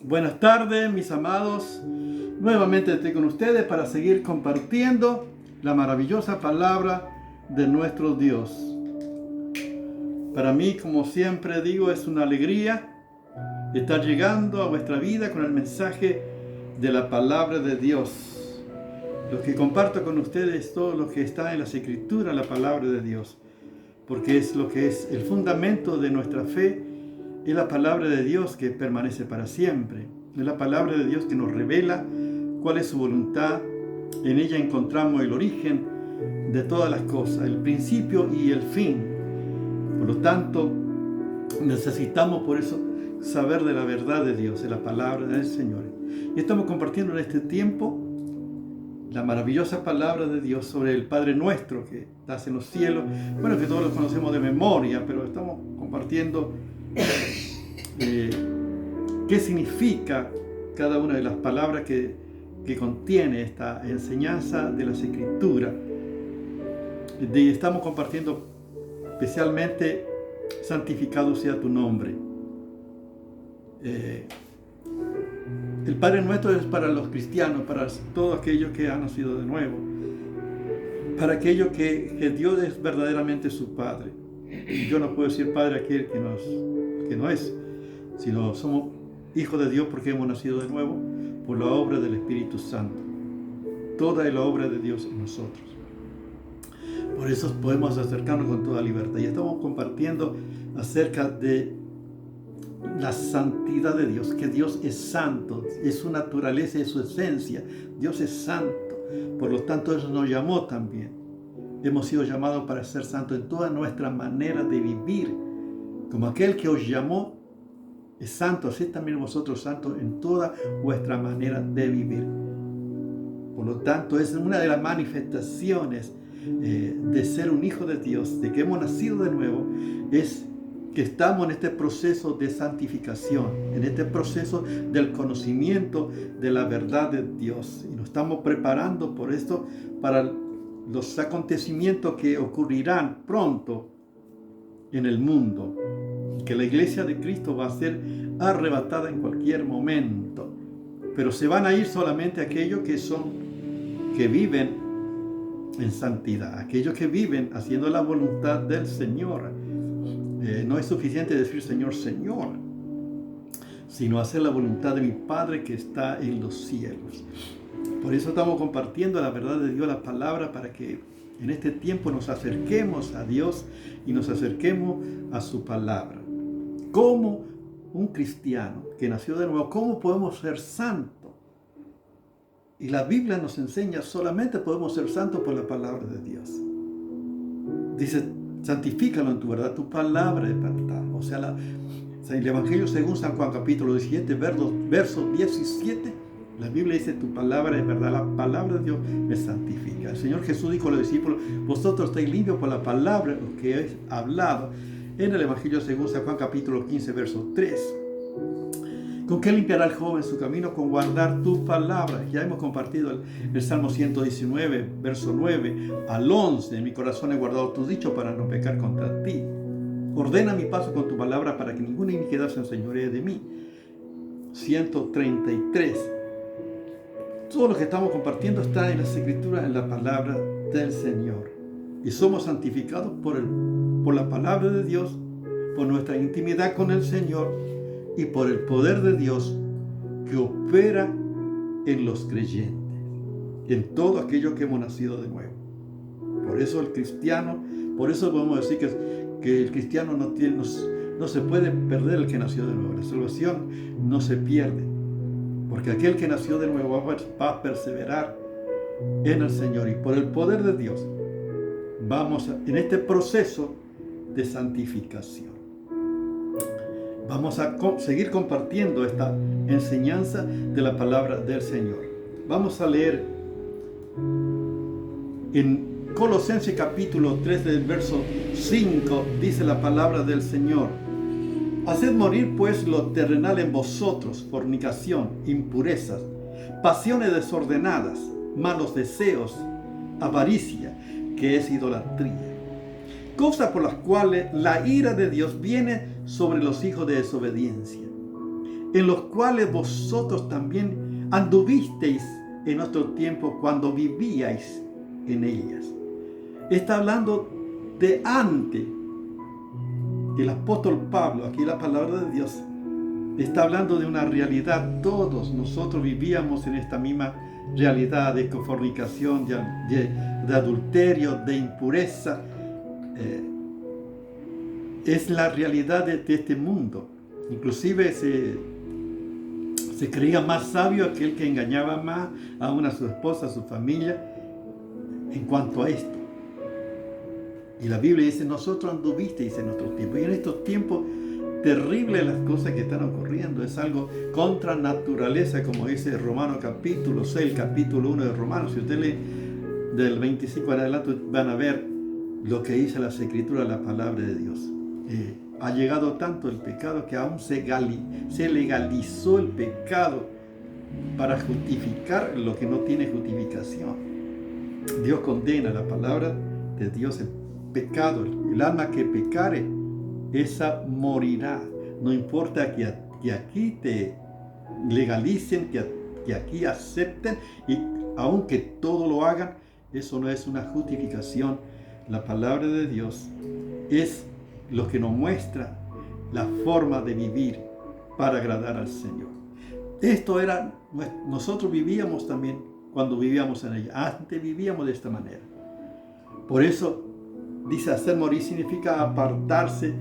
Buenas tardes, mis amados. Nuevamente estoy con ustedes para seguir compartiendo la maravillosa palabra de nuestro Dios. Para mí, como siempre digo, es una alegría estar llegando a vuestra vida con el mensaje de la palabra de Dios. Lo que comparto con ustedes es todo lo que está en las Escrituras, la palabra de Dios, porque es lo que es el fundamento de nuestra fe. Es la palabra de Dios que permanece para siempre. Es la palabra de Dios que nos revela cuál es su voluntad. En ella encontramos el origen de todas las cosas, el principio y el fin. Por lo tanto, necesitamos por eso saber de la verdad de Dios, de la palabra del Señor. Y estamos compartiendo en este tiempo la maravillosa palabra de Dios sobre el Padre Nuestro que estás en los cielos. Bueno, que todos lo conocemos de memoria, pero estamos compartiendo qué significa cada una de las palabras que contiene esta enseñanza de las Escrituras. Estamos compartiendo especialmente santificado sea tu nombre. El Padre Nuestro es para los cristianos, para todos aquellos que han nacido de nuevo, para aquellos que Dios es verdaderamente su Padre. Yo no puedo decir Padre a aquel que no es, sino somos hijos de Dios porque hemos nacido de nuevo por la obra del Espíritu Santo. Toda es la obra de Dios en nosotros. Por eso podemos acercarnos con toda libertad. Y estamos compartiendo acerca de la santidad de Dios, que Dios es santo, es su naturaleza, es su esencia. Dios es santo. Por lo tanto, eso nos llamó también. Hemos sido llamados para ser santos en toda nuestra manera de vivir. Como aquel que os llamó es santo, así también vosotros santos en toda vuestra manera de vivir. Por lo tanto, es una de las manifestaciones de ser un hijo de Dios, de que hemos nacido de nuevo, es que estamos en este proceso de santificación, en este proceso del conocimiento de la verdad de Dios. Y nos estamos preparando por esto para los acontecimientos que ocurrirán pronto en el mundo, que la iglesia de Cristo va a ser arrebatada en cualquier momento, pero se van a ir solamente aquellos que viven en santidad, aquellos que viven haciendo la voluntad del Señor. No es suficiente decir Señor, Señor, sino hacer la voluntad de mi Padre que está en los cielos. Por eso estamos compartiendo la verdad de Dios, la palabra, para que en este tiempo nos acerquemos a Dios y nos acerquemos a su palabra. ¿Cómo un cristiano que nació de nuevo, cómo podemos ser santos? Y la Biblia nos enseña, solamente podemos ser santos por la palabra de Dios. Dice, santifícalo en tu verdad, tu palabra es verdad. O sea, el Evangelio según San Juan capítulo 17, verso 17, la Biblia dice, tu palabra es verdad, la palabra de Dios me santifica. El Señor Jesús dijo a los discípulos, vosotros estáis limpios por la palabra que he hablado. En el Evangelio según San Juan capítulo 15, verso 3. ¿Con qué limpiará el joven su camino? Con guardar tu palabra. Ya hemos compartido el Salmo 119, verso 9 al 11. En mi corazón he guardado tus dichos para no pecar contra ti. Ordena mi paso con tu palabra para que ninguna iniquidad se enseñoree de mí. 133. Todo lo que estamos compartiendo está en las Escrituras, en la palabra del Señor. Y somos santificados por la palabra de Dios, por nuestra intimidad con el Señor y por el poder de Dios que opera en los creyentes, en todo aquello que hemos nacido de nuevo. Por eso el cristiano, por eso podemos decir que el cristiano no se puede perder el que nació de nuevo. La salvación no se pierde, porque aquel que nació de nuevo va a perseverar en el Señor, y por el poder de Dios vamos en este proceso de santificación. Vamos a seguir compartiendo esta enseñanza de la palabra del Señor. Vamos a leer en Colosenses capítulo 3 del verso 5, dice la palabra del Señor. Haced morir pues lo terrenal en vosotros, fornicación, impurezas, pasiones desordenadas, malos deseos, avaricia, que es idolatría. Cosas por las cuales la ira de Dios viene sobre los hijos de desobediencia, en los cuales vosotros también anduvisteis en otro tiempo cuando vivíais en ellas. Está hablando de antes. El apóstol Pablo, aquí la palabra de Dios, está hablando de una realidad. Todos nosotros vivíamos en esta misma realidad de fornicación, de adulterio, de impureza. Es la realidad de este mundo. Inclusive se creía más sabio aquel que engañaba más aún a su esposa, a su familia, en cuanto a esto. Y la Biblia dice, nosotros anduvisteis en otros tiempos. Y en estos tiempos terribles las cosas que están ocurriendo. Es algo contra naturaleza, como dice Romanos capítulo 6, capítulo 1 de Romanos. Si usted lee del 25 en adelante, van a ver lo que dice las Escrituras, la palabra de Dios. Ha llegado tanto el pecado que aún se legalizó el pecado para justificar lo que no tiene justificación. Dios condena, la palabra de Dios, el pecado. El alma que pecare, esa morirá. No importa que aquí te legalicen, que aquí acepten, y aunque todo lo hagan, eso no es una justificación. La palabra de Dios es lo que nos muestra la forma de vivir para agradar al Señor. Esto era, nosotros vivíamos también cuando vivíamos en ella. Antes vivíamos de esta manera. Por eso dice, hacer morir significa apartarse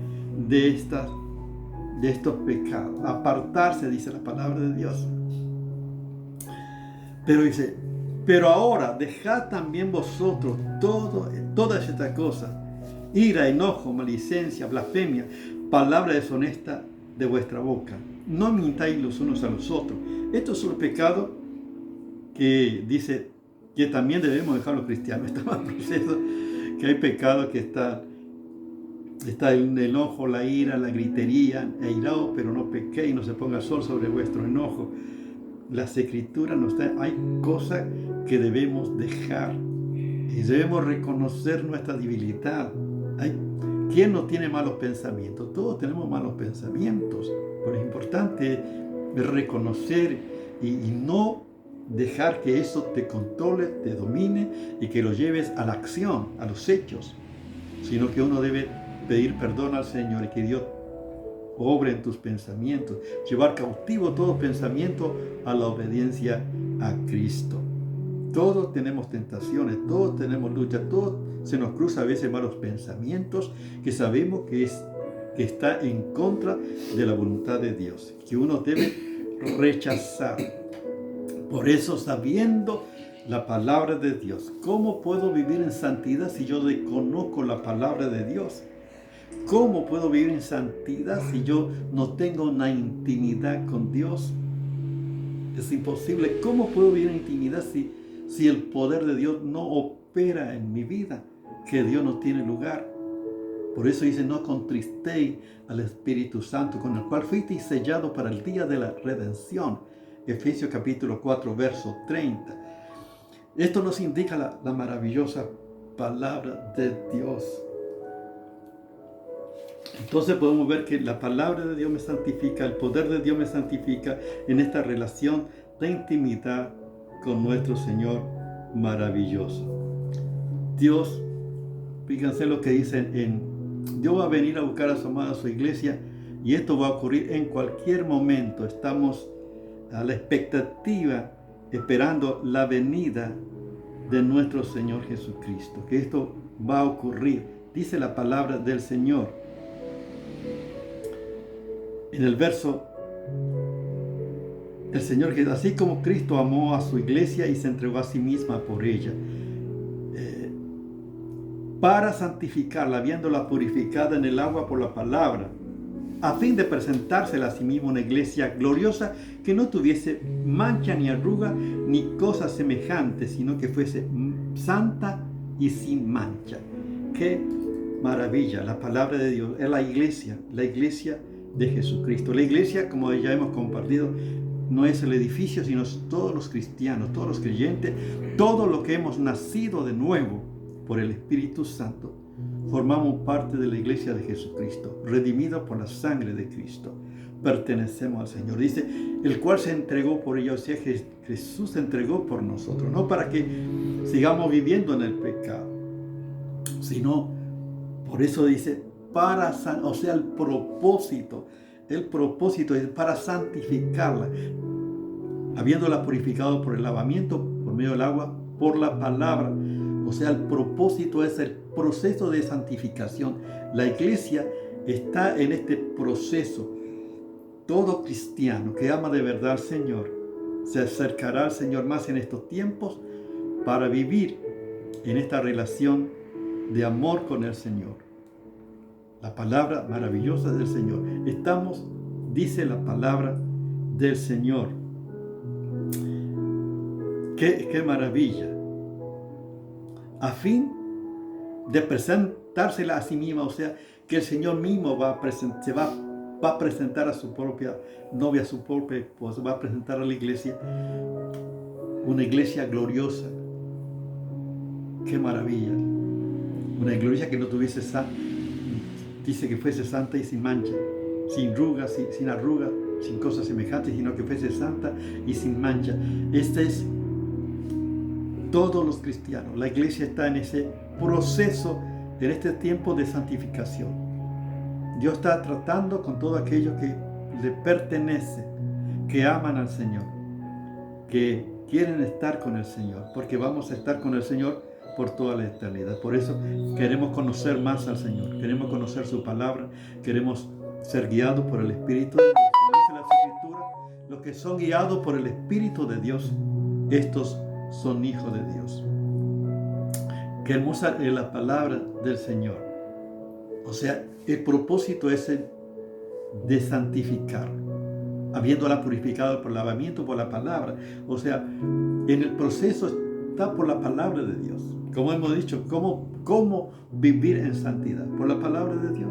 de estos pecados. Apartarse, dice la palabra de Dios. Pero dice, pero ahora dejad también vosotros todas estas cosas: ira, enojo, maledicencia, blasfemia, palabra deshonesta de vuestra boca. No mintáis los unos a los otros. Estos son los pecados que dice que también debemos dejar los cristianos. Estamos en proceso, que hay pecados que está el enojo, la ira, la gritería, airaos, pero no pequéis, no se ponga sol sobre vuestro enojo. Las Escrituras nos dan, hay cosas que debemos dejar y debemos reconocer nuestra debilidad. ¿Quién no tiene malos pensamientos? Todos tenemos malos pensamientos, pero es importante reconocer y no dejar que eso te controle, te domine y que lo lleves a la acción, a los hechos, sino que uno debe pedir perdón al Señor y que Dios obre en tus pensamientos, llevar cautivo todo pensamiento a la obediencia a Cristo. Todos tenemos tentaciones, todos tenemos lucha, todos se nos cruza a veces malos pensamientos que sabemos que está en contra de la voluntad de Dios, que uno debe rechazar. Por eso, sabiendo la palabra de Dios, ¿cómo puedo vivir en santidad si yo desconozco la palabra de Dios? ¿Cómo puedo vivir en santidad si yo no tengo una intimidad con Dios? Es imposible. ¿Cómo puedo vivir en intimidad si el poder de Dios no opera en mi vida? Que Dios no tiene lugar. Por eso dice, no contristéis al Espíritu Santo, con el cual fuisteis sellados para el día de la redención. Efesios capítulo 4, verso 30. Esto nos indica la maravillosa palabra de Dios. Entonces podemos ver que la palabra de Dios me santifica, el poder de Dios me santifica en esta relación de intimidad con nuestro Señor maravilloso. Dios, fíjense lo que dice Dios va a venir a buscar a su amada, a su iglesia, y esto va a ocurrir en cualquier momento. Estamos a la expectativa, esperando la venida de nuestro Señor Jesucristo, que esto va a ocurrir. Dice la palabra del Señor en el verso, el Señor, que así como Cristo amó a su iglesia y se entregó a sí misma por ella, para santificarla, habiéndola purificada en el agua por la palabra, a fin de presentársela a sí misma una iglesia gloriosa, que no tuviese mancha ni arruga ni cosa semejante, sino que fuese santa y sin mancha. ¡Qué maravilla! La palabra de Dios es la iglesia de Jesucristo. La iglesia, como ya hemos compartido, no es el edificio, sino todos los cristianos, todos los creyentes, todos los que hemos nacido de nuevo por el Espíritu Santo, formamos parte de la iglesia de Jesucristo, redimidos por la sangre de Cristo. pertenecemos al Señor. Dice, el cual se entregó por ellos. O sea, Jesús se entregó por nosotros, no para que sigamos viviendo en el pecado, sino, por eso dice, o sea, el propósito es para santificarla, habiéndola purificado por el lavamiento, por medio del agua, por la palabra. O sea, el propósito es el proceso de santificación. La iglesia está en este proceso. Todo cristiano que ama de verdad al Señor se acercará al Señor más en estos tiempos para vivir en esta relación de amor con el Señor. La palabra maravillosa del Señor. Estamos, dice la palabra del Señor. ¡Qué maravilla! A fin de presentársela a sí misma, o sea, que el Señor mismo va a presentar a su propia novia, a su propia esposa, va a presentar a la iglesia, una iglesia gloriosa. ¡Qué maravilla! Una iglesia que no tuviese dice que fuese santa y sin mancha, sin arrugas, sin cosas semejantes, sino que fuese santa y sin mancha. Este es todos los cristianos. La iglesia está en ese proceso, en este tiempo de santificación. Dios está tratando con todo aquello que le pertenece, que aman al Señor, que quieren estar con el Señor, porque vamos a estar con el Señor por toda la eternidad. Por eso queremos conocer más al Señor, queremos conocer su palabra, queremos ser guiados por el Espíritu de Dios. Como dice la Escritura, los que son guiados por el Espíritu de Dios, estos son hijos de Dios. Qué hermosa es la palabra del Señor. O sea, el propósito es el de santificar, habiéndola purificado por lavamiento, por la palabra. O sea, en el proceso está por la palabra de Dios. Como hemos dicho, ¿cómo vivir en santidad? Por la palabra de Dios.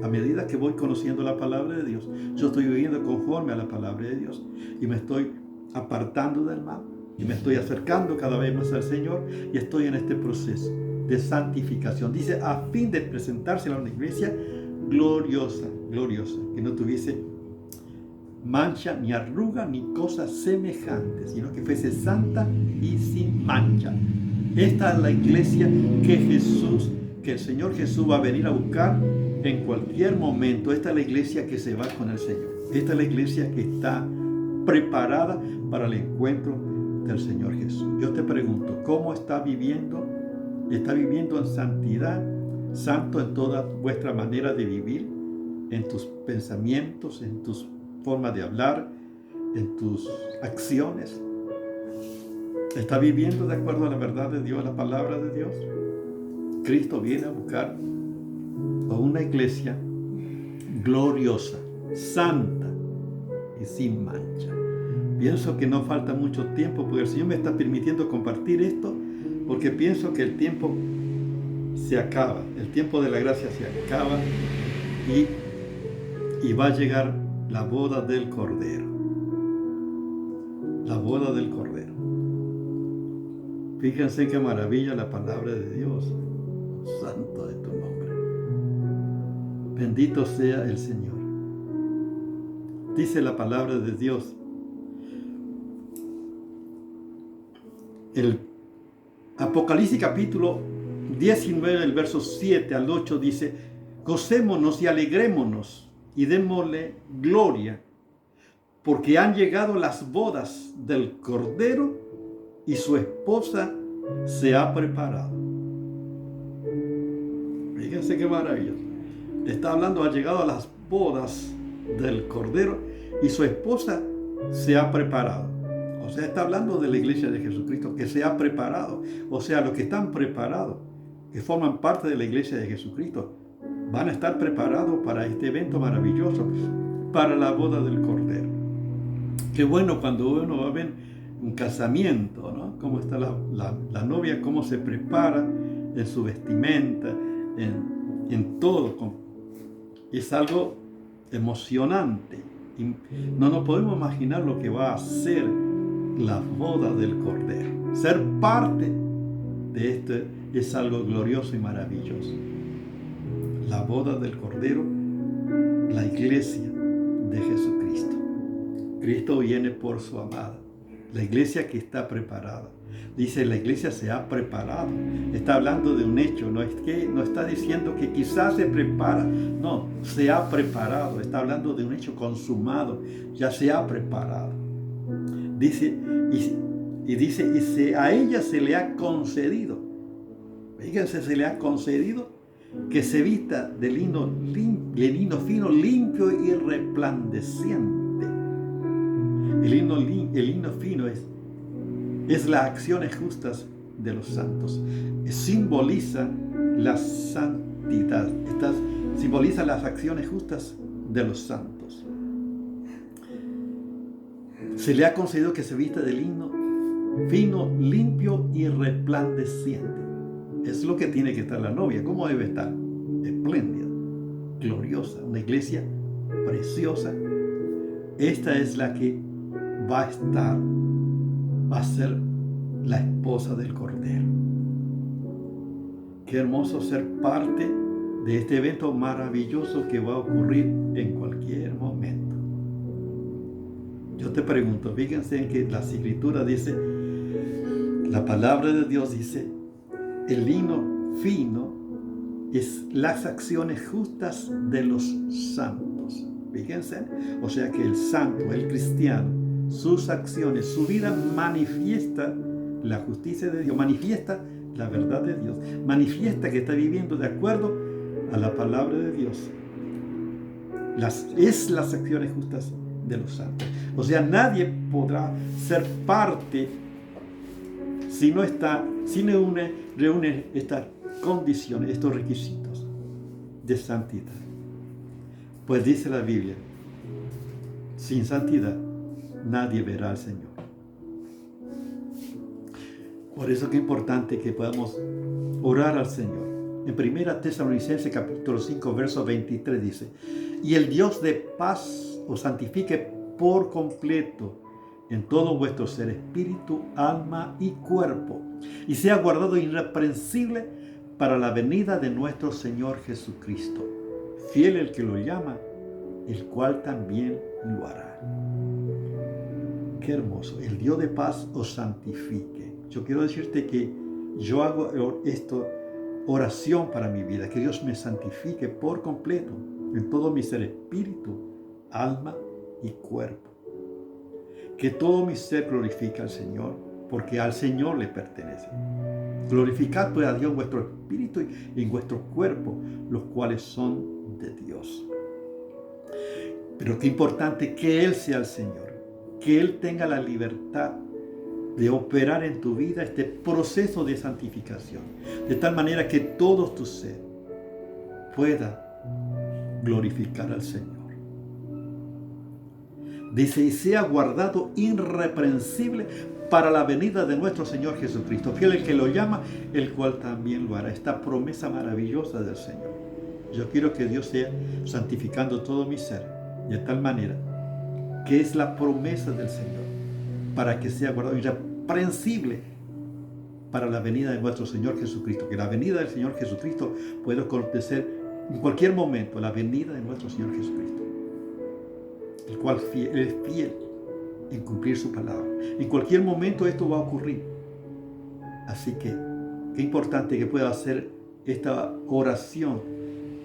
A medida que voy conociendo la palabra de Dios, yo estoy viviendo conforme a la palabra de Dios y me estoy apartando del mal y me estoy acercando cada vez más al Señor y estoy en este proceso de santificación. Dice, a fin de presentársela a una iglesia gloriosa, que no tuviese mancha, ni arruga, ni cosas semejantes, sino que fuese santa y sin mancha. Esta es la iglesia que el Señor Jesús va a venir a buscar en cualquier momento. Esta es la iglesia que se va con el Señor. Esta es la iglesia que está preparada para el encuentro del Señor Jesús. Yo te pregunto, ¿cómo está viviendo? ¿Está viviendo en santidad, santo en toda vuestra manera de vivir, en tus pensamientos, en tus formas de hablar, en tus acciones? ¿Está viviendo de acuerdo a la verdad de Dios, la palabra de Dios? Cristo viene a buscar a una iglesia gloriosa, santa y sin mancha. Pienso que no falta mucho tiempo, porque el Señor me está permitiendo compartir esto, porque pienso que el tiempo se acaba, el tiempo de la gracia se acaba y va a llegar la boda del Cordero. La boda del Cordero. Fíjense qué maravilla la palabra de Dios. Santo es tu nombre. Bendito sea el Señor. Dice la palabra de Dios. El Apocalipsis capítulo 19, el verso 7 al 8 dice, gocémonos y alegrémonos y démosle gloria, porque han llegado las bodas del Cordero y su esposa se ha preparado. Fíjense qué maravilloso. Está hablando, ha llegado a las bodas del Cordero y su esposa se ha preparado. O sea, está hablando de la iglesia de Jesucristo que se ha preparado. O sea, los que están preparados, que forman parte de la iglesia de Jesucristo, van a estar preparados para este evento maravilloso, para la boda del Cordero. Qué bueno cuando uno va a ver un casamiento, ¿no? Cómo está la novia, cómo se prepara en su vestimenta, en todo. Es algo emocionante. Y no nos podemos imaginar lo que va a ser la boda del Cordero. Ser parte de esto es algo glorioso y maravilloso. La boda del Cordero, la iglesia de Jesucristo. Cristo viene por su amada. La iglesia que está preparada. Dice, la iglesia se ha preparado. Está hablando de un hecho, no está diciendo que quizás se prepara. No, se ha preparado. Está hablando de un hecho consumado. Ya se ha preparado. Dice, a ella se le ha concedido. Fíjense, se le ha concedido que se vista de lino fino, limpio y resplandeciente. El lino fino es las acciones justas de los santos. Simboliza la santidad. Simboliza las acciones justas de los santos. Se le ha concedido que se vista de lino fino, limpio y resplandeciente. Es lo que tiene que estar la novia. ¿Cómo debe estar? Espléndida, gloriosa, una iglesia preciosa. Esta es la que va a ser la esposa del Cordero. Qué hermoso ser parte de este evento maravilloso que va a ocurrir en cualquier momento. Yo te pregunto, fíjense en que la Escritura dice, la palabra de Dios dice, el lino fino es las acciones justas de los santos. Fíjense, o sea que el santo, el cristiano, sus acciones, su vida manifiesta la justicia de Dios, manifiesta la verdad de Dios, manifiesta que está viviendo de acuerdo a la palabra de Dios. Es las acciones justas de los santos. O sea, nadie podrá ser parte si no reúne estas condiciones, estos requisitos de santidad. Pues dice la Biblia, sin santidad nadie verá al Señor. Por eso es importante que podamos orar al Señor. En 1 Tesalonicenses capítulo 5, verso 23 dice, y el Dios de paz os santifique por completo en todo vuestro ser, espíritu, alma y cuerpo, y sea guardado irreprensible para la venida de nuestro Señor Jesucristo. Fiel el que lo llama, el cual también lo hará. Qué hermoso. El Dios de paz os santifique. Yo quiero decirte que yo hago esto, oración para mi vida, que Dios me santifique por completo en todo mi ser, espíritu, alma y cuerpo. Que todo mi ser glorifique al Señor, porque al Señor le pertenece. Glorificad pues a Dios en vuestro espíritu y en vuestro cuerpo, los cuales son de Dios. Pero qué importante que Él sea el Señor, que Él tenga la libertad de operar en tu vida este proceso de santificación, de tal manera que todo tu ser pueda glorificar al Señor. Dice, y sea guardado irreprensible para la venida de nuestro Señor Jesucristo. Fiel el que lo llama, el cual también lo hará. Esta promesa maravillosa del Señor. Yo quiero que Dios sea santificando todo mi ser, de tal manera que es la promesa del Señor, para que sea guardado irreprensible para la venida de nuestro Señor Jesucristo. Que la venida del Señor Jesucristo pueda acontecer en cualquier momento, la venida de nuestro Señor Jesucristo, el cual es fiel en cumplir su palabra. En cualquier momento esto va a ocurrir. Así que, qué importante que pueda hacer esta oración.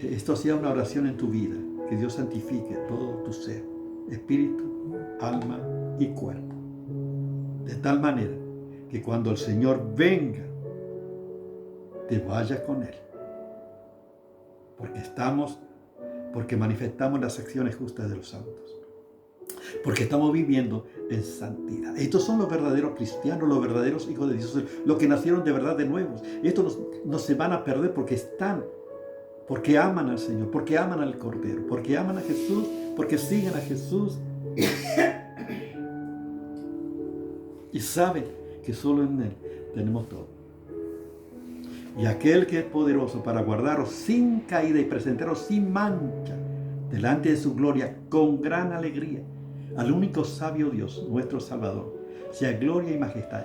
Esto sea una oración en tu vida, que Dios santifique todo tu ser, espíritu, alma y cuerpo. De tal manera que cuando el Señor venga, te vayas con Él. Porque manifestamos las acciones justas de los santos. Porque estamos viviendo en santidad. Estos son los verdaderos cristianos, los verdaderos hijos de Dios, los que nacieron de verdad de nuevos. Estos no se van a perder porque aman al Señor, porque aman al Cordero, porque aman a Jesús, porque siguen a Jesús. Y saben que solo en Él tenemos todo. Y aquel que es poderoso para guardaros sin caída y presentaros sin mancha delante de su gloria con gran alegría, al único sabio Dios, nuestro Salvador, sea gloria y majestad,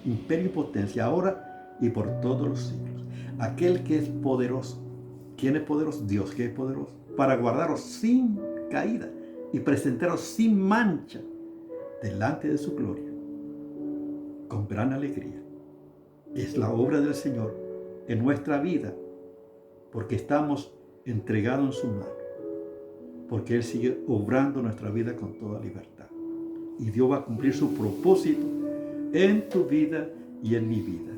imperio y potencia, ahora y por todos los siglos. Aquel que es poderoso. ¿Quién es poderoso? Dios, que es poderoso para guardaros sin caída y presentaros sin mancha delante de su gloria con gran alegría. Es la obra del Señor en nuestra vida, porque estamos entregados en su mano, porque Él sigue obrando nuestra vida con toda libertad. Y Dios va a cumplir su propósito en tu vida y en mi vida.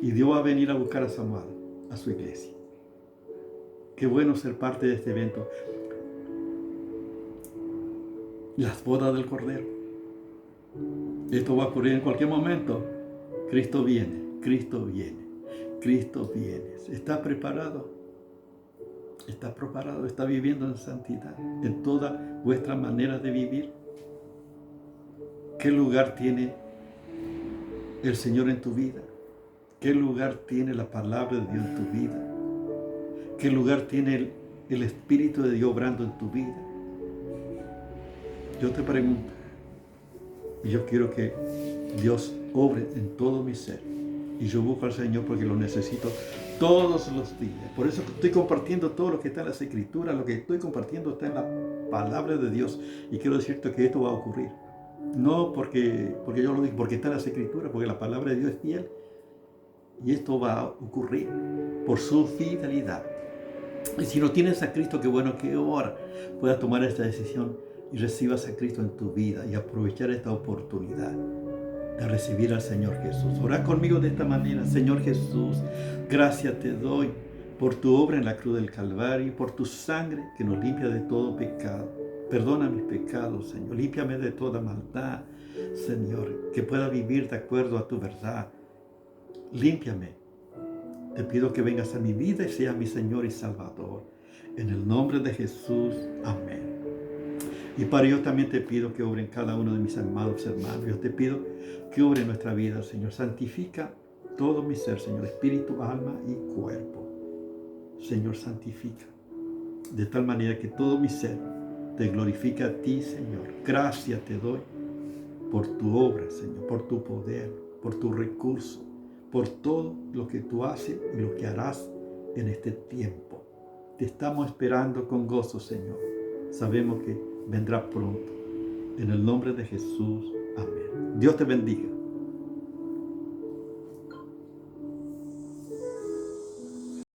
Y Dios va a venir a buscar a su amado, a su iglesia. Qué bueno ser parte de este evento. Las bodas del Cordero. Esto va a ocurrir en cualquier momento. Cristo viene, Cristo viene, Cristo viene. ¿Está preparado? ¿Está preparado? ¿Está viviendo en santidad en toda vuestra manera de vivir? ¿Qué lugar tiene el Señor en tu vida? ¿Qué lugar tiene la palabra de Dios en tu vida? ¿Qué lugar tiene el Espíritu de Dios obrando en tu vida? Yo te pregunto, y yo quiero que Dios obre en todo mi ser. Y yo busco al Señor porque lo necesito todos los días. Por eso estoy compartiendo todo lo que está en las Escrituras. Lo que estoy compartiendo está en la palabra de Dios. Y quiero decirte que esto va a ocurrir. No porque yo lo digo, porque está en las Escrituras, porque la palabra de Dios es fiel. Y esto va a ocurrir por su fidelidad. Y si no tienes a Cristo, qué bueno que ahora puedas tomar esta decisión y recibas a Cristo en tu vida y aprovechar esta oportunidad de recibir al Señor Jesús. Ora conmigo de esta manera: Señor Jesús, gracias te doy por tu obra en la cruz del Calvario y por tu sangre que nos limpia de todo pecado. Perdona mis pecados, Señor. Límpiame de toda maldad, Señor, que pueda vivir de acuerdo a tu verdad. Límpiame. Te pido que vengas a mi vida y seas mi Señor y Salvador. En el nombre de Jesús, amén. Y para ello también te pido que obre en cada uno de mis amados hermanos. Yo te pido que obre en nuestra vida, Señor. Santifica todo mi ser, Señor, espíritu, alma y cuerpo. Señor, santifica de tal manera que todo mi ser te glorifique a ti, Señor. Gracias te doy por tu obra, Señor, por tu poder, por tu recurso, por todo lo que tú haces y lo que harás en este tiempo. Te estamos esperando con gozo, Señor. Sabemos que vendrá pronto. En el nombre de Jesús, amén. Dios te bendiga.